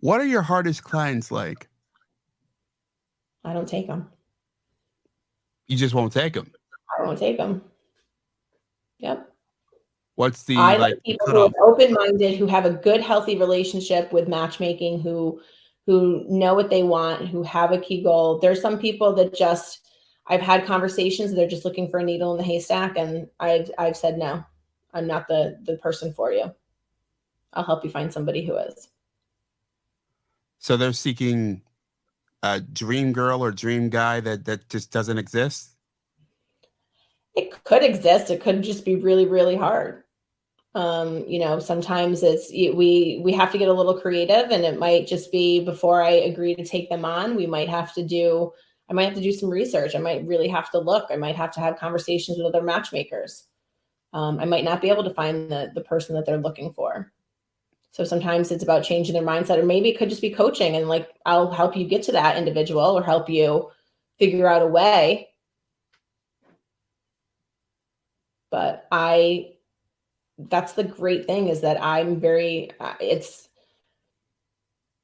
What are your hardest clients like? I don't take them. You just won't take them. I won't take them. Yep. What's the I like like people who cutoff? are open-minded, who have a good, healthy relationship with matchmaking, who know what they want, who have a key goal. There's some people that just I've had conversations, they're just looking for a needle in the haystack, and I've said no. I'm not the person for you. I'll help you find somebody who is. So they're seeking a dream girl or dream guy that just doesn't exist. It could exist. It could just be really, really hard. Sometimes we have to get a little creative, and it might just be before I agree to take them on, I might have to do some research. I might really have to look. I might have to have conversations with other matchmakers. I might not be able to find the person that they're looking for. So sometimes it's about changing their mindset, or maybe it could just be coaching, and like I'll help you get to that individual or help you figure out a way. But that's the great thing, is that I'm very,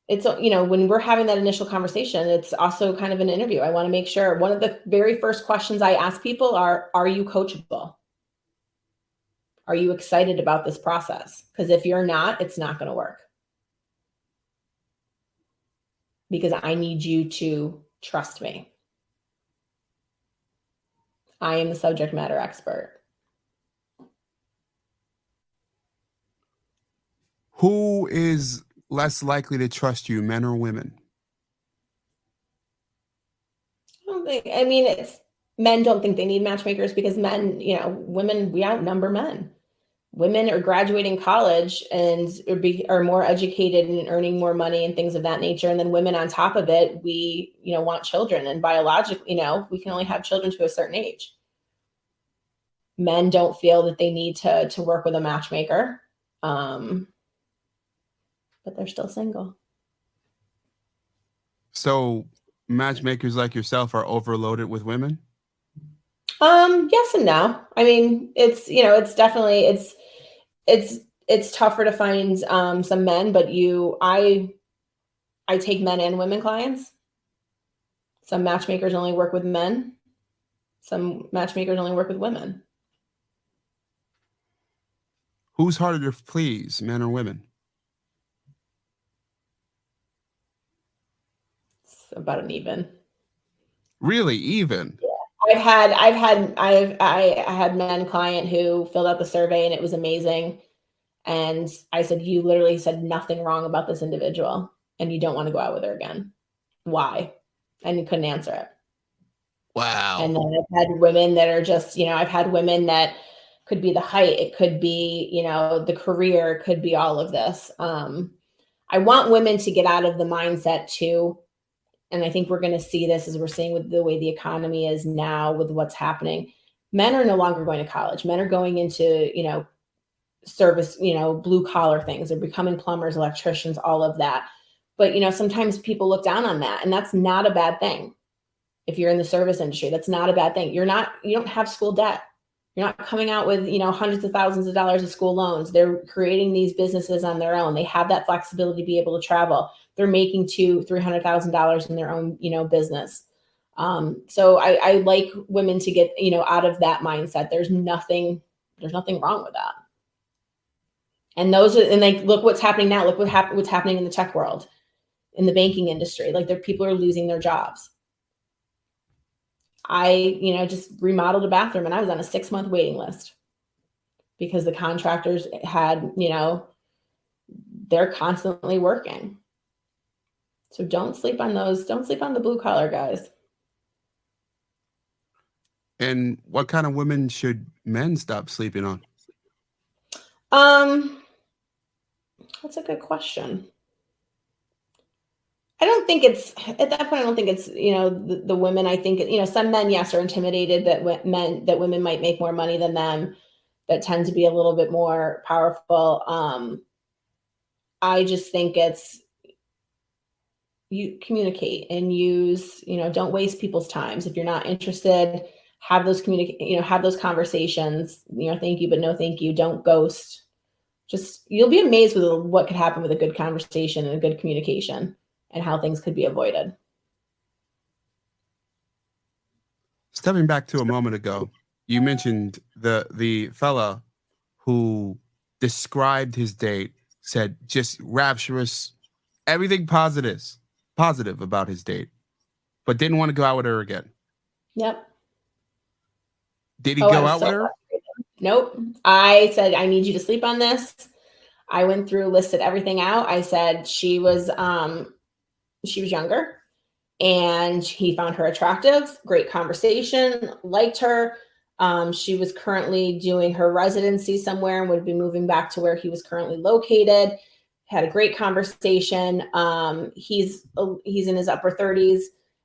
when we're having that initial conversation, it's also kind of an interview. I want to make sure, one of the very first questions I ask people are you coachable? Are you excited about this process? Because if you're not, it's not going to work. Because I need you to trust me. I am the subject matter expert. Who is less likely to trust you, men or women? I mean, it's men don't think they need matchmakers, because men, women, we outnumber men. Women are graduating college and are more educated and earning more money and things of that nature. And then women on top of it, we, want children, and biologically, we can only have children to a certain age. Men don't feel that they need to work with a matchmaker. But they're still single. So matchmakers like yourself are overloaded with women? Yes and no. I mean, it's definitely, it's tougher to find some men, but I take men and women clients. Some matchmakers only work with men. Some matchmakers only work with women. Who's harder to please, men or women? It's about an even. Really, even? I had men client who filled out the survey, and it was amazing. And I said, you literally said nothing wrong about this individual, and you don't want to go out with her again. Why? And he couldn't answer it. And Wow. then I've had women that are just, I've had women that could be the height, it could be, the career, it could be all of this. I want women to get out of the mindset too. And I think we're going to see this, as we're seeing with the way the economy is now, with what's happening. Men are no longer going to college. Men are going into, service, blue collar things. They're becoming plumbers, electricians, all of that. But, sometimes people look down on that, and that's not a bad thing. If you're in the service industry, that's not a bad thing. You don't have school debt. You're not coming out with, hundreds of thousands of dollars of school loans. They're creating these businesses on their own. They have that flexibility to be able to travel. They're making $200,000-$300,000 in their own, business. So I like women to get, out of that mindset. There's nothing wrong with that. And like, look what's happening now. Look what's happening in the tech world, in the banking industry. Like, people are losing their jobs. I, just remodeled a bathroom, and I was on a 6-month waiting list, because the contractors had, they're constantly working. So don't sleep on those. Don't sleep on the blue collar guys. And what kind of women should men stop sleeping on? Um, that's a good question. I don't think it's at that point. I don't think it's, the women. I think, some men, yes, are intimidated that women might make more money than them, that tend to be a little bit more powerful. I just think it's, you communicate and use, don't waste people's times. If you're not interested, have those have those conversations. Thank you, but no thank you. Don't ghost. just, you'll be amazed with what could happen with a good conversation and a good communication and how things could be avoided. Stepping back to a moment ago, you mentioned the fella who described his date, said just rapturous, everything positive about his date, but didn't want to go out with her again. Yep. Did he go out with her? Nope. I said, I need you to sleep on this. I went through, listed everything out. I said she was younger, and he found her attractive, great conversation, liked her. She was currently doing her residency somewhere and would be moving back to where he was currently located. Had a great conversation. He's in his upper 30s.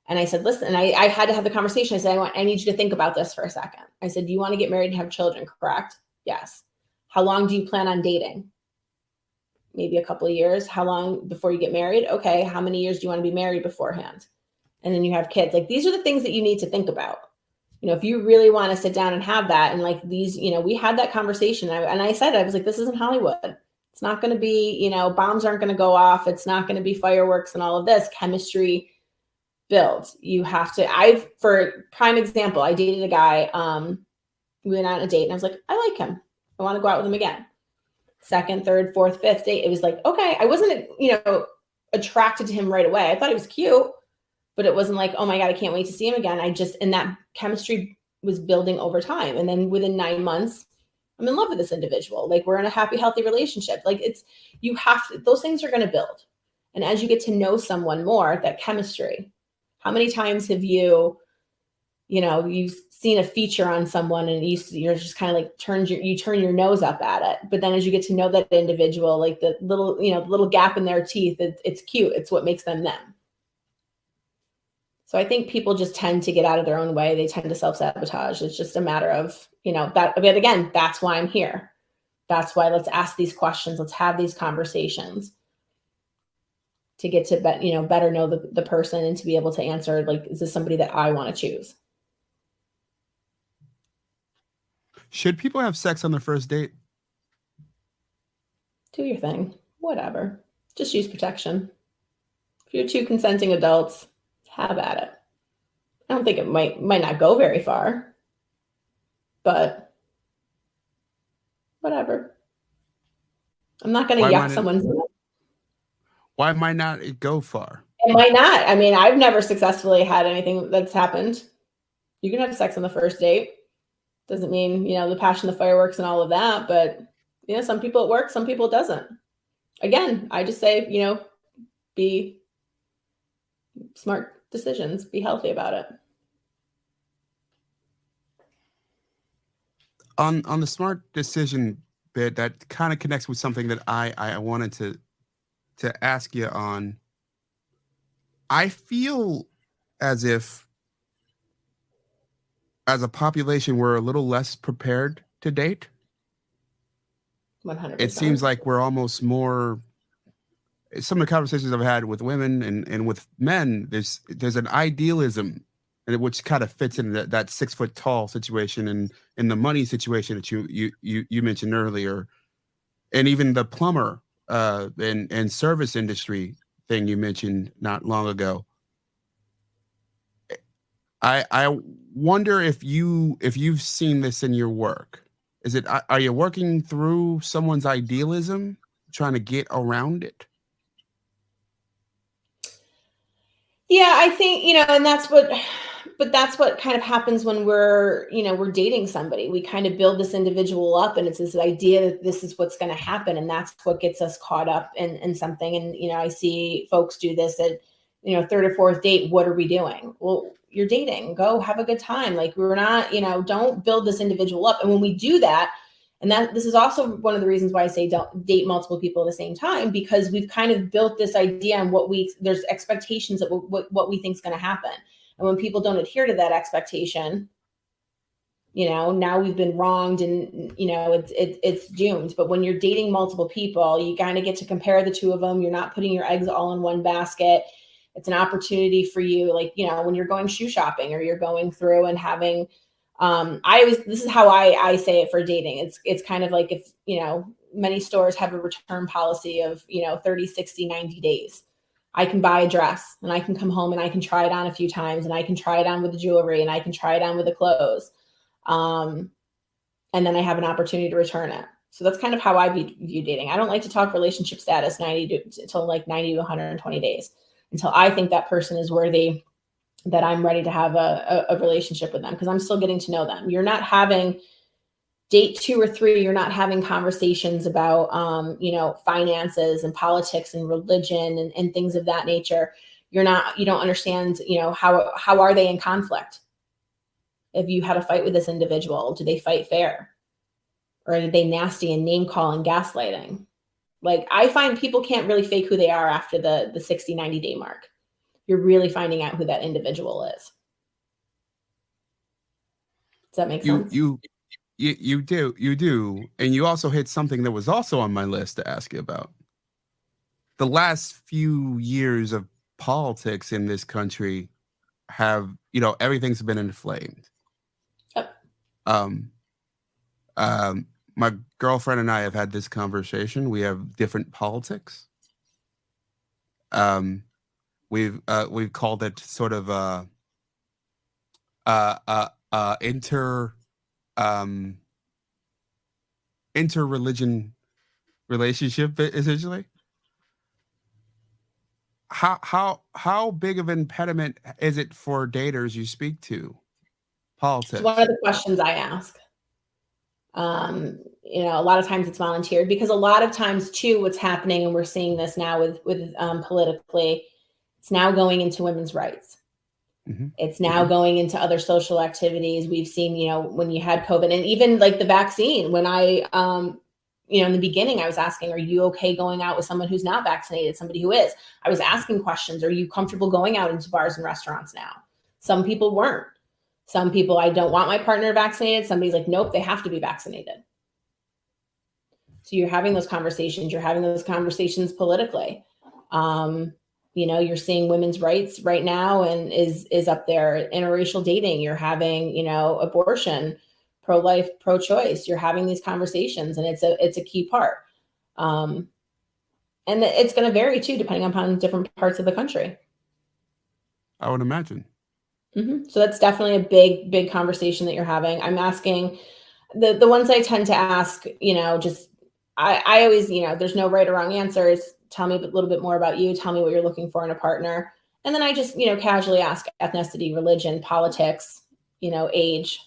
And I said, listen, and I had to have the conversation. I said, I need you to think about this for a second. I said, do you want to get married and have children, correct? Yes. How long do you plan on dating? Maybe a couple of years. How long before you get married? Okay. How many years do you want to be married beforehand? And then you have kids. Like, these are the things that you need to think about. You know, if you really want to sit down and have that, and like these, you know, we had that conversation. And I said, I was like, this isn't Hollywood. It's not going to be, you know, bombs aren't going to go off. It's not going to be fireworks and all of this. Chemistry builds. You have to, for prime example, I dated a guy, we went out on a date and I was like, I like him. I want to go out with him again. Second, third, fourth, fifth date. It was like, okay. I wasn't, you know, attracted to him right away. I thought he was cute, but it wasn't like, oh my God, I can't wait to see him again. And that chemistry was building over time. And then within 9 months, I'm in love with this individual. Like, we're in a happy, healthy relationship. Like, you have to, those things are going to build. And as you get to know someone more, that chemistry, how many times have you've seen a feature on someone and you're just kind of like you turn your nose up at it. But then as you get to know that individual, like the little gap in their teeth, it's cute. It's what makes them them. So I think people just tend to get out of their own way. They tend to self-sabotage. It's just a matter of, that, but again, that's why I'm here. That's why let's ask these questions. Let's have these conversations to get to better know the person and to be able to answer, like, is this somebody that I want to choose? Should people have sex on their first date? Do your thing. Whatever. Just use protection. If you're two consenting adults, have at it. I don't think it might not go very far, but whatever. I'm not going to yuck someone's. Why might not it go far? It might not. I mean, I've never successfully had anything that's happened. You can have sex on the first date. Doesn't mean, the passion, the fireworks and all of that. But, some people it works, some people it doesn't. Again, I just say, be smart decisions, be healthy about it. On the smart decision bit, that kind of connects with something that I wanted to ask you on. I feel as if as a population, we're a little less prepared to date. 100%. It seems like we're almost more, some of the conversations I've had with women and with men, there's an idealism, and which kind of fits in that 6 foot tall situation and in the money situation that you mentioned earlier, and even the plumber and service industry thing you mentioned not long ago. I wonder if you've seen this in your work. Are you working through someone's idealism, trying to get around it? Yeah, I think, and that's what kind of happens when we're dating somebody. We kind of build this individual up, and it's this idea that this is what's going to happen. And that's what gets us caught up in something. And, I see folks do this at, third or fourth date. What are we doing? Well, you're dating, go have a good time. Like, we're not, don't build this individual up. And when we do that, and this is also one of the reasons why I say don't date multiple people at the same time, because we've kind of built this idea on there's expectations of what we think is going to happen. And when people don't adhere to that expectation, now we've been wronged and, it's doomed. But when you're dating multiple people, you kind of get to compare the two of them. You're not putting your eggs all in one basket. It's an opportunity for you. Like, when you're going shoe shopping or you're going through and having, this is how I say it for dating. It's kind of like if, many stores have a return policy of, 30, 60, 90 days. I can buy a dress and I can come home and I can try it on a few times, and I can try it on with the jewelry, and I can try it on with the clothes. And then I have an opportunity to return it. So that's kind of how I view dating. I don't like to talk relationship status 90 to 120 days until I think that person is worthy, that I'm ready to have a relationship with them, because I'm still getting to know them. You're not having date 2 or 3. You're not having conversations about, finances and politics and religion and things of that nature. You don't understand, how are they in conflict? If you had a fight with this individual, do they fight fair? Or are they nasty and name call and gaslighting? Like, I find people can't really fake who they are after the 60, 90 day mark. You're really finding out who that individual is. Does that make sense? You do. And you also hit something that was also on my list to ask you about. The last few years of politics in this country have, everything's been inflamed. Yep. My girlfriend and I have had this conversation. We have different politics. We've called it sort of interreligion relationship, essentially. How big of an impediment is it for daters you speak to? Politics. It's one of the questions I ask. A lot of times it's volunteered, because a lot of times too, what's happening, and we're seeing this now with politically, it's now going into women's rights. Mm-hmm. It's now going into other social activities. We've seen, when you had COVID, and even like the vaccine, when I, in the beginning, I was asking, are you okay going out with someone who's not vaccinated, somebody who is? I was asking questions. Are you comfortable going out into bars and restaurants now? Some people weren't. Some people, I don't want my partner vaccinated. Somebody's like, nope, they have to be vaccinated. So you're having those conversations. You're having those conversations politically. You're seeing women's rights right now and is up there. Interracial dating. You're having, abortion, pro-life, pro-choice. You're having these conversations, and it's a key part. And it's going to vary too, depending upon different parts of the country. I would imagine. Mm-hmm. So that's definitely a big conversation that you're having. I'm asking the ones I tend to ask, I always, there's no right or wrong answers. Tell me a little bit more about you. Tell me what you're looking for in a partner. And then I just, casually ask ethnicity, religion, politics, age.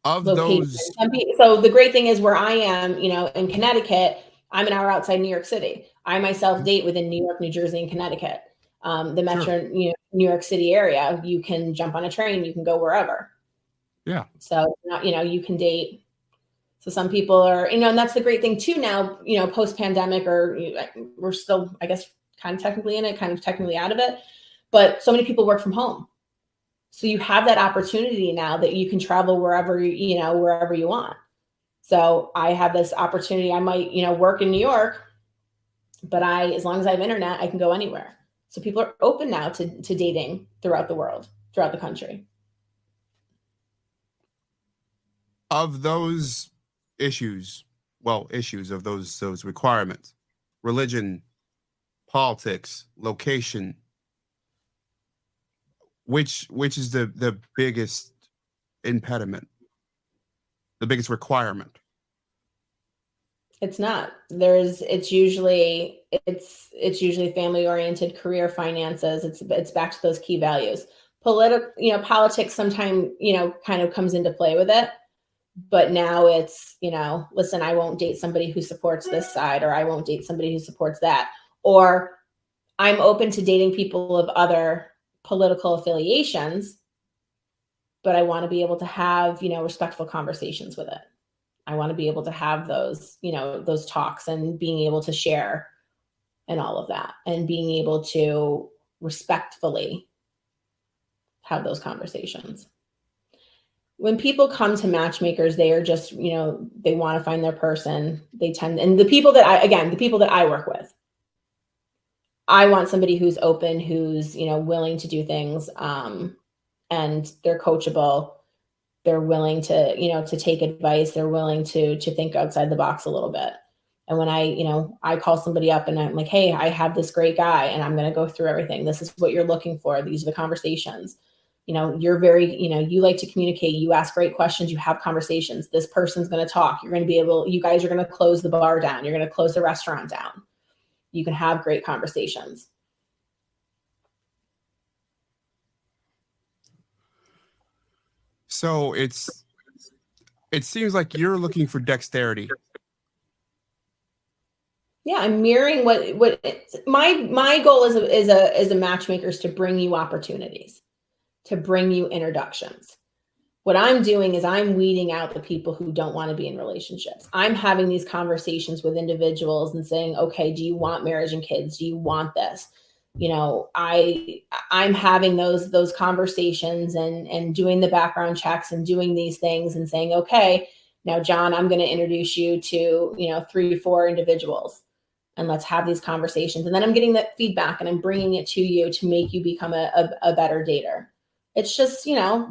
Of location. those. So the great thing is, where I am, in Connecticut, I'm an hour outside New York City. I myself date within New York, New Jersey, and Connecticut. The metro, sure. New York City area, you can jump on a train, you can go wherever. Yeah. So, you can date. So some people are, and that's the great thing too now, post-pandemic, or we're still, I guess, kind of technically in it, kind of technically out of it. But so many people work from home. So you have that opportunity now that you can travel wherever you want. So I have this opportunity. I might, work in New York, but as long as I have internet, I can go anywhere. So people are open now to dating throughout the world, throughout the country. Of those issues of those requirements, religion, politics, location, which is the biggest impediment, the biggest requirement? It's not. It's usually family oriented, career, finances. It's back to those key values. Politics sometimes, kind of comes into play with it. But now it's, listen, I won't date somebody who supports this side, or I won't date somebody who supports that. Or I'm open to dating people of other political affiliations, but I want to be able to have, respectful conversations with it. I want to be able to have those, those talks, and being able to share and all of that, and being able to respectfully have those conversations. When people come to matchmakers, they are just, they want to find their person. And the people that I work with, I want somebody who's open, who's, willing to do things, and they're coachable. they're willing to, to take advice. They're willing to think outside the box a little bit. And when I call somebody up and I'm like, hey, I have this great guy and I'm going to go through everything. This is what you're looking for. These are the conversations. You're very, you like to communicate. You ask great questions. You have conversations. This person's going to talk. You're going to be able, you guys are going to close the bar down. You're going to close the restaurant down. You can have great conversations. So it seems like you're looking for dexterity. Yeah, I'm mirroring what my goal as a matchmaker is to bring you opportunities, to bring you introductions. What I'm doing is I'm weeding out the people who don't want to be in relationships. I'm having these conversations with individuals and saying, okay, do you want marriage and kids? Do you want this? I'm having those conversations and doing the background checks and doing these things and saying, okay, now, John, I'm going to introduce you to, 3 or 4 individuals. And let's have these conversations. And then I'm getting that feedback and I'm bringing it to you to make you become a better dater. It's just, sometimes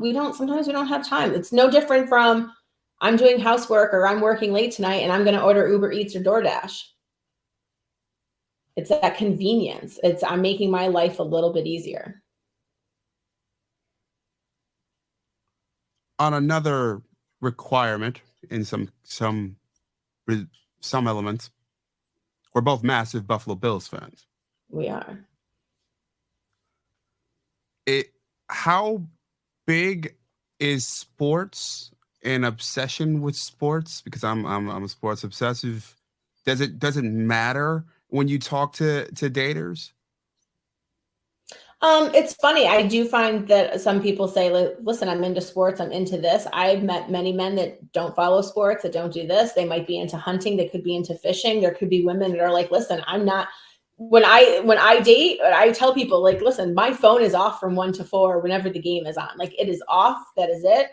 we don't have time. It's no different from I'm doing housework or I'm working late tonight and I'm going to order Uber Eats or DoorDash. It's that convenience. I'm making my life a little bit easier. On another requirement in some elements, we're both massive Buffalo Bills fans. We are. How big is sports and obsession with sports? Because I'm a sports obsessive. Does it matter when you talk to daters? It's funny. I do find that some people say, listen, I'm into sports. I'm into this. I've met many men that don't follow sports, that don't do this. They might be into hunting. They could be into fishing. There could be women that are like, listen, I'm not, when I date, I tell people like, listen, my phone is off from 1 to 4 whenever the game is on. Like it is off. That is it.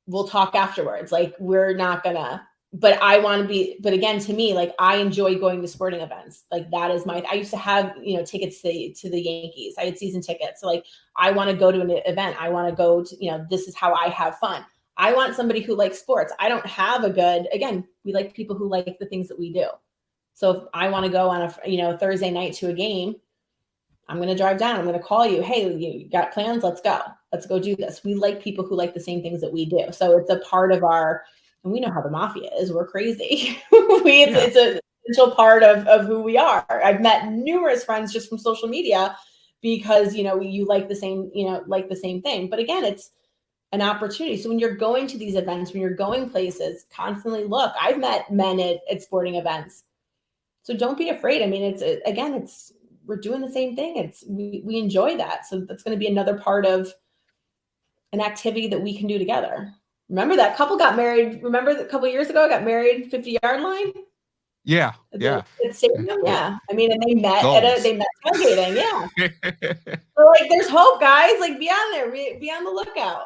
We'll talk afterwards. Like we're not gonna, but I want to be, but again, to me, like I enjoy going to sporting events. Like that is I used to have, tickets to the Yankees. I had season tickets. So like, I want to go to an event. I want to go to, this is how I have fun. I want somebody who likes sports. I don't have again, we like people who like the things that we do. So if I want to go on a, Thursday night to a game, I'm going to drive down. I'm going to call you. Hey, you got plans? Let's go. Let's go do this. We like people who like the same things that we do. So it's a part of and we know how the mafia is. We're crazy. It's an essential part of who we are. I've met numerous friends just from social media because, you like the same thing. But again, it's an opportunity. So when you're going to these events, when you're going places, constantly look. I've met men at sporting events. So don't be afraid. I mean, we're doing the same thing. We enjoy that. So that's going to be another part of an activity that we can do together. Remember that couple got married. Remember a couple of years ago, got married 50-yard line. Yeah. At stadium. Yeah. I mean, and they met tailgating. Yeah. So like, there's hope, guys. Like, be on there. Be on the lookout.